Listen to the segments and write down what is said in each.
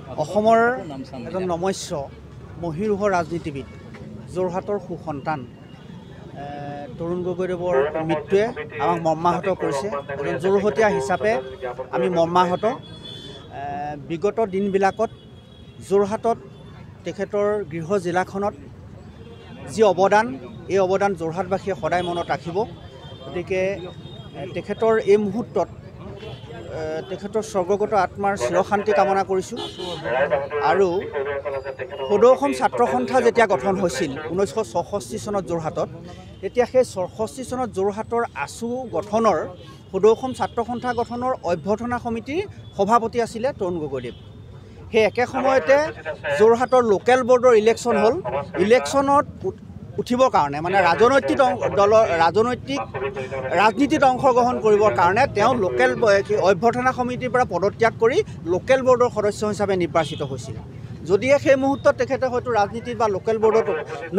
অসমৰ এজন নমস্য মহীৰূহ ৰাজনীতিবিদ যোৰহাটৰ সুসন্তান তৰুণ গগৈদেৱৰ মৃত্যুৱে আমাক মৰ্মাহত কৰিছে। এজন যোৰহতীয়া হিচাপে আমি মৰ্মাহত। বিগত দিনবিলাকত যোৰহাটত তেখেতৰ গৃহ জিলাখনত যি অৱদান, এই অৱদান যোৰহাটবাসীয়ে সদায় মনত ৰাখিব। গতিকে তেখেতৰ এই মুহূৰ্তত তেখেতৰ স্বৰ্গগত আত্মাৰ চিৰশান্তি কামনা কৰিছোঁ। আৰু সদৌ অসম ছাত্ৰ সন্থা যেতিয়া গঠন হৈছিল 1964 চনত যোৰহাটত, তেতিয়া সেই 64 চনত যোৰহাটৰ আছু গঠনৰ সদৌ অসম ছাত্ৰ সন্থা গঠনৰ অভ্যৰ্থনা সমিতিৰ সভাপতি আছিলে তৰুণ গগৈদেৱ। সেই একে সময়তে যোৰহাটৰ লোকেল বৰ্ডৰ ইলেকশ্যন হ'ল। ইলেকশ্যনত উঠিবৰ কাৰণে মানে ৰাজনীতিত অংশগ্ৰহণ কৰিবৰ কাৰণে তেওঁ লোকেল অভ্যৰ্থনা সমিতিৰ পৰা পদত্যাগ কৰি লোকেল বৰ্ডৰ সদস্য হিচাপে নিৰ্বাচিত হৈছিল। যদিহে সেই মুহূৰ্তত তেখেতে হয়তো ৰাজনীতিত বা লোকেল বৰ্ডত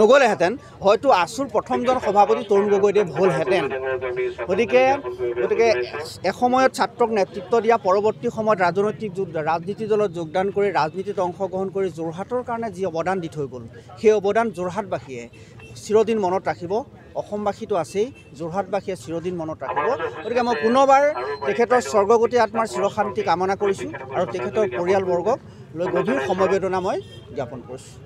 নগ'লেহেঁতেন, হয়তো আছুৰ প্ৰথমজন সভাপতি তৰুণ গগৈদেৱ হ'লহেঁতেন। গতিকে এসময়ত ছাত্ৰক নেতৃত্ব দিয়া, পৰৱৰ্তী সময়ত ৰাজনীতি দলত যোগদান কৰি ৰাজনীতিত অংশগ্ৰহণ কৰি যোৰহাটৰ কাৰণে যি অৱদান দি থৈ গ'ল, সেই অৱদান যোৰহাটবাসীয়ে চিৰদিন মনত ৰাখিব। অসমবাসীতো আছেই, যোৰহাটবাসীয়ে চিৰদিন মনত ৰাখিব। গতিকে মই পুনৰবাৰ তেখেতৰ স্বৰ্গগতী আত্মাৰ চিৰশান্তি কামনা কৰিছোঁ আৰু তেখেতৰ পৰিয়ালবৰ্গক লৈ গভীৰ সমবেদনা মই জ্ঞাপন কৰিছোঁ।